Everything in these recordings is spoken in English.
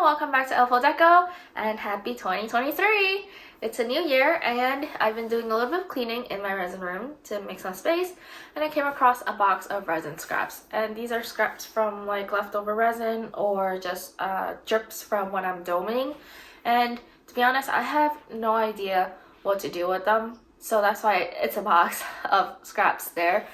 welcome back to Elfo Deco and happy 2023! It's a new year and I've been doing a little bit of cleaning in my resin room to make some space, and I came across a box of resin scraps, and these are scraps from like leftover resin or just drips from when I'm doming. And to be honest, I have no idea what to do with them, so that's why it's a box of scraps there.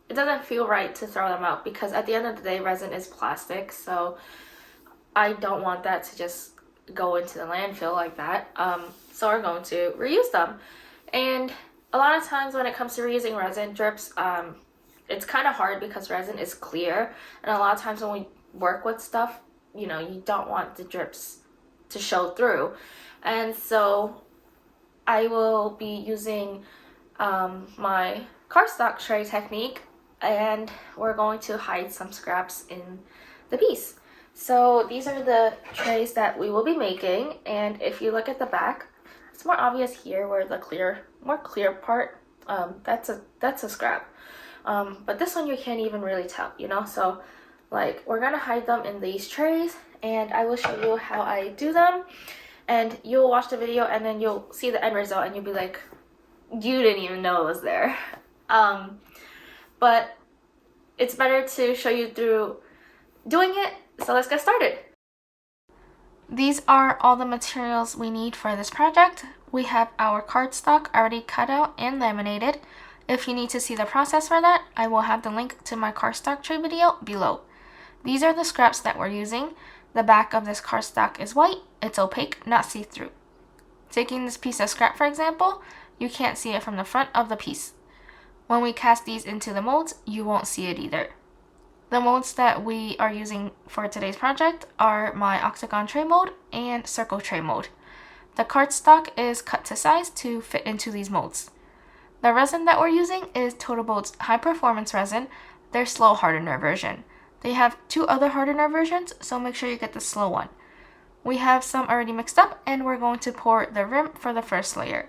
It doesn't feel right to throw them out because at the end of the day, resin is plastic, so I don't want that to just go into the landfill like that. So we're going to reuse them. And a lot of times when it comes to reusing resin drips, it's kind of hard because resin is clear, and a lot of times when we work with stuff, you know, you don't want the drips to show through. And so I will be using my cardstock tray technique, and we're going to hide some scraps in the piece. So these are the trays that we will be making, and if you look at the back, it's more obvious here where the more clear part, that's a scrap. But this one you can't even really tell, you know? So like, we're gonna hide them in these trays, and I will show you how I do them, and you'll watch the video and then you'll see the end result and you'll be like, you didn't even know it was there. But it's better to show you through doing it, so let's get started. These are all the materials we need for this project. We have our cardstock already cut out and laminated. If you need to see the process for that, I will have the link to my cardstock tray video below. These are the scraps that we're using. The back of this cardstock is white, it's opaque, not see-through. Taking this piece of scrap for example, you can't see it from the front of the piece. When we cast these into the molds, you won't see it either. The molds that we are using for today's project are my octagon tray mold and circle tray mold. The cardstock is cut to size to fit into these molds. The resin that we're using is Total Boat's high performance resin, their slow hardener version. They have two other hardener versions, so make sure you get the slow one. We have some already mixed up, and we're going to pour the rim for the first layer.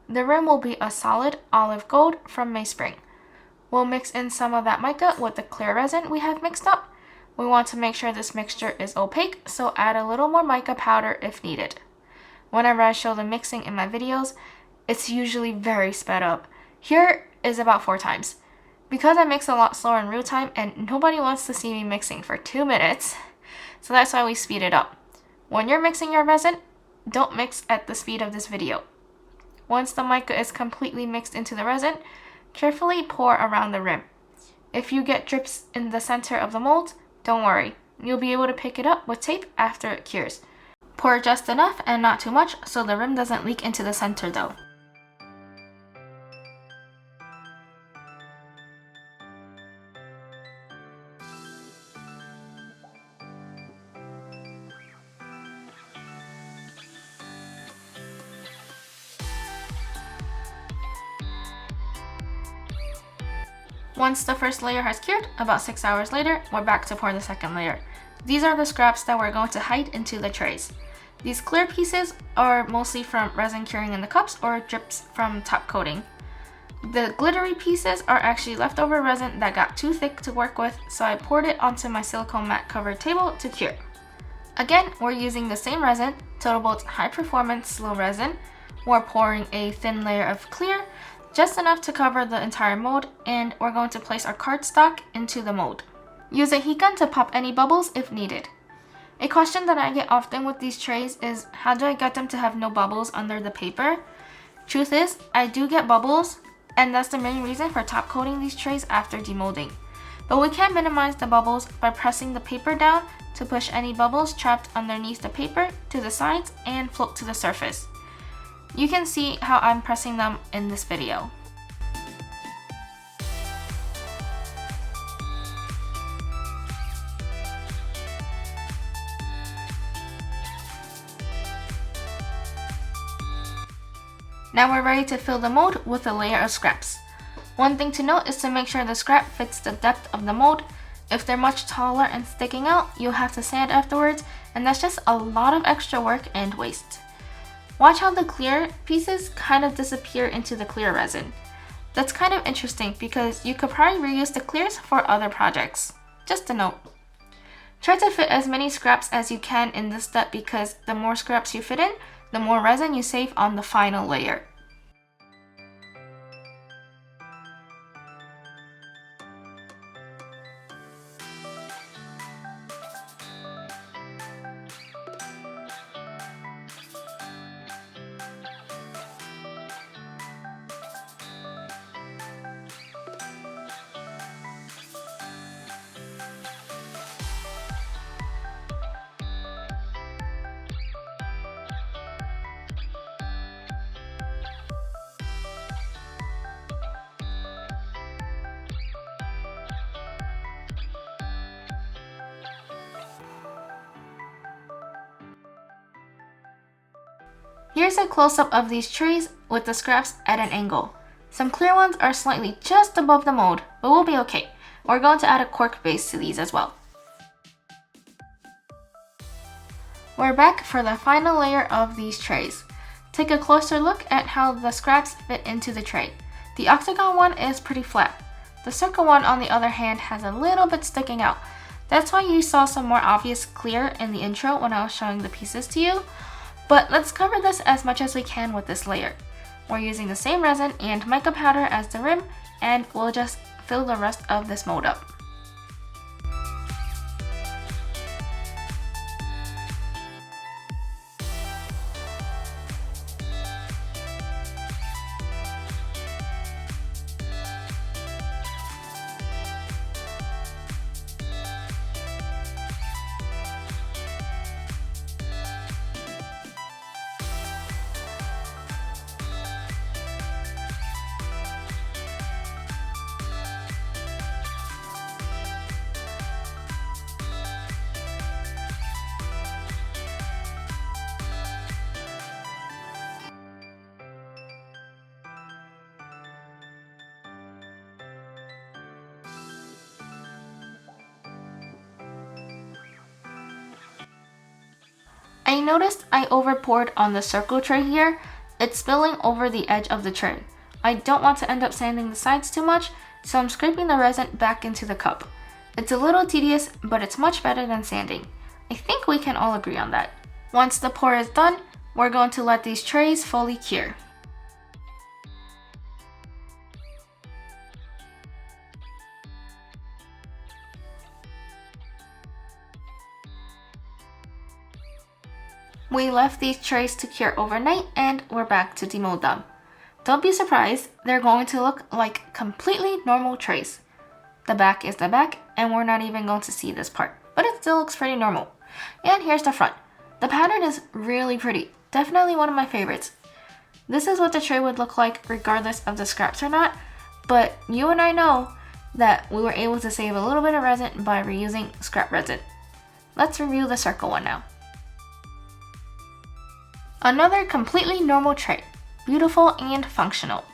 The rim will be a solid olive gold from Mayspring. We'll mix in some of that mica with the clear resin we have mixed up. We want to make sure this mixture is opaque, so add a little more mica powder if needed. Whenever I show the mixing in my videos, it's usually very sped up. Here is about 4 times. Because I mix a lot slower in real time and nobody wants to see me mixing for 2 minutes, so that's why we speed it up. When you're mixing your resin, don't mix at the speed of this video. Once the mica is completely mixed into the resin, carefully pour around the rim. If you get drips in the center of the mold, don't worry. You'll be able to pick it up with tape after it cures. Pour just enough and not too much so the rim doesn't leak into the center though. Once the first layer has cured, about 6 hours later, we're back to pour the second layer. These are the scraps that we're going to hide into the trays. These clear pieces are mostly from resin curing in the cups or drips from top coating. The glittery pieces are actually leftover resin that got too thick to work with, so I poured it onto my silicone mat covered table to cure. Again, we're using the same resin, Total Boat's high performance slow resin. We're pouring a thin layer of clear, just enough to cover the entire mold, and we're going to place our cardstock into the mold. Use a heat gun to pop any bubbles if needed. A question that I get often with these trays is, how do I get them to have no bubbles under the paper? Truth is, I do get bubbles, and that's the main reason for top coating these trays after demolding. But we can minimize the bubbles by pressing the paper down to push any bubbles trapped underneath the paper to the sides and float to the surface. You can see how I'm pressing them in this video. Now we're ready to fill the mold with a layer of scraps. One thing to note is to make sure the scrap fits the depth of the mold. If they're much taller and sticking out, you'll have to sand afterwards, and that's just a lot of extra work and waste. Watch how the clear pieces kind of disappear into the clear resin. That's kind of interesting because you could probably reuse the clears for other projects. Just a note. Try to fit as many scraps as you can in this step because the more scraps you fit in, the more resin you save on the final layer. Here's a close-up of these trays with the scraps at an angle. Some clear ones are slightly just above the mold, but we'll be okay. We're going to add a cork base to these as well. We're back for the final layer of these trays. Take a closer look at how the scraps fit into the tray. The octagon one is pretty flat. The circle one, on the other hand, has a little bit sticking out. That's why you saw some more obvious clear in the intro when I was showing the pieces to you. But let's cover this as much as we can with this layer. We're using the same resin and mica powder as the rim, and we'll just fill the rest of this mold up. I noticed I over poured on the circle tray here. It's spilling over the edge of the tray. I don't want to end up sanding the sides too much, so I'm scraping the resin back into the cup. It's a little tedious, but it's much better than sanding. I think we can all agree on that. Once the pour is done, we're going to let these trays fully cure. We left these trays to cure overnight and we're back to demold them. Don't be surprised, they're going to look like completely normal trays. The back is the back and we're not even going to see this part, but it still looks pretty normal. And here's the front. The pattern is really pretty, definitely one of my favorites. This is what the tray would look like regardless of the scraps or not, but you and I know that we were able to save a little bit of resin by reusing scrap resin. Let's review the circle one now. Another completely normal tray, beautiful and functional.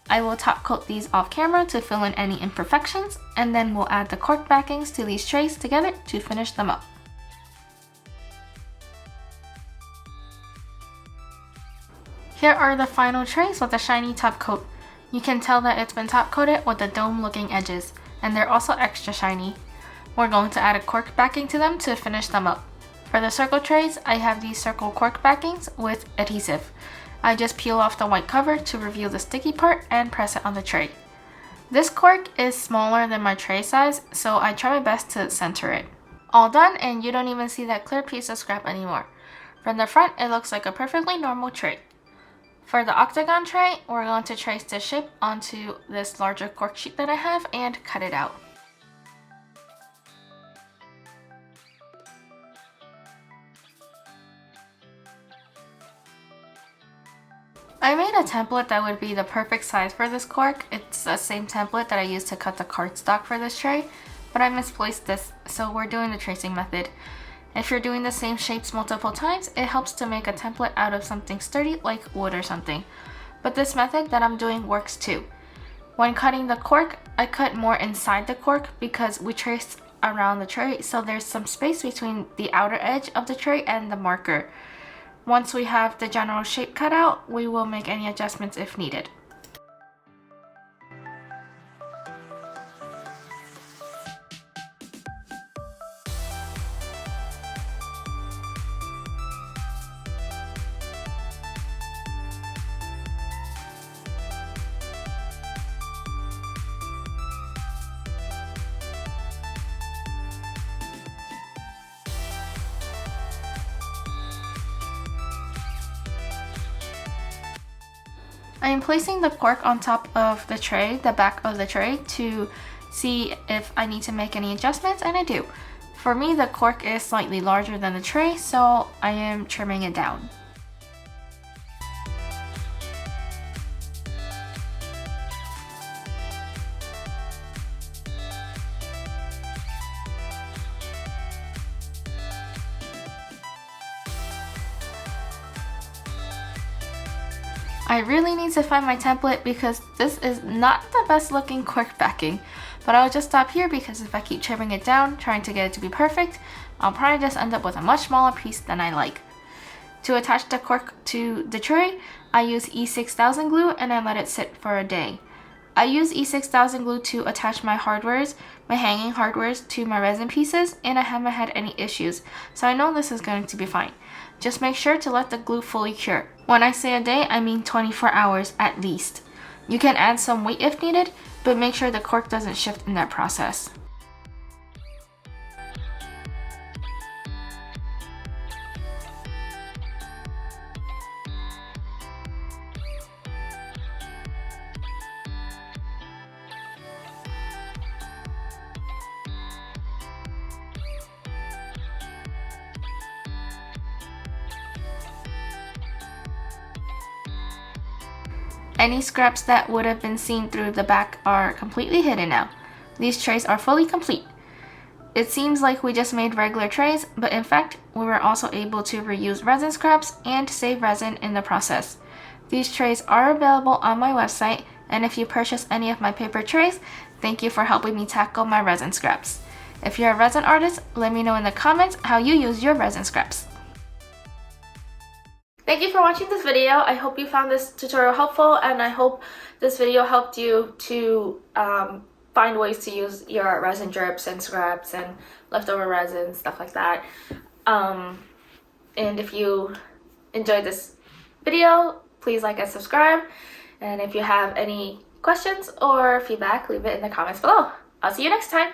I will top coat these off camera to fill in any imperfections, and then we'll add the cork backings to these trays together to finish them up. Here are the final trays with a shiny top coat. You can tell that it's been top coated with the dome looking edges, and they're also extra shiny. We're going to add a cork backing to them to finish them up. For the circle trays, I have these circle cork backings with adhesive. I just peel off the white cover to reveal the sticky part and press it on the tray. This cork is smaller than my tray size, so I try my best to center it. All done, and you don't even see that clear piece of scrap anymore. From the front, it looks like a perfectly normal tray. For the octagon tray, we're going to trace the shape onto this larger cork sheet that I have and cut it out. I made a template that would be the perfect size for this cork. It's the same template that I used to cut the cardstock for this tray, but I misplaced this, so we're doing the tracing method. If you're doing the same shapes multiple times, it helps to make a template out of something sturdy like wood or something. But this method that I'm doing works too. When cutting the cork, I cut more inside the cork because we traced around the tray, so there's some space between the outer edge of the tray and the marker. Once we have the general shape cut out, we will make any adjustments if needed. I am placing the cork on top of the tray, the back of the tray, to see if I need to make any adjustments, and I do. For me, the cork is slightly larger than the tray, so I am trimming it down. I really need to find my template because this is not the best looking cork backing, but I'll just stop here because if I keep trimming it down, trying to get it to be perfect, I'll probably just end up with a much smaller piece than I like. To attach the cork to the tray, I use E6000 glue and I let it sit for a day. I use E6000 glue to attach my hardwares, my hanging hardwares to my resin pieces, and I haven't had any issues, so I know this is going to be fine. Just make sure to let the glue fully cure. When I say a day, I mean 24 hours at least. You can add some weight if needed, but make sure the cork doesn't shift in that process. Any scraps that would have been seen through the back are completely hidden now. These trays are fully complete. It seems like we just made regular trays, but in fact, we were also able to reuse resin scraps and save resin in the process. These trays are available on my website, and if you purchase any of my paper trays, thank you for helping me tackle my resin scraps. If you're a resin artist, let me know in the comments how you use your resin scraps. Thank you for watching this video. I hope you found this tutorial helpful, and I hope this video helped you to find ways to use your resin drips and scraps and leftover resin, stuff like that. And if you enjoyed this video, please like and subscribe. And if you have any questions or feedback, leave it in the comments below. I'll see you next time.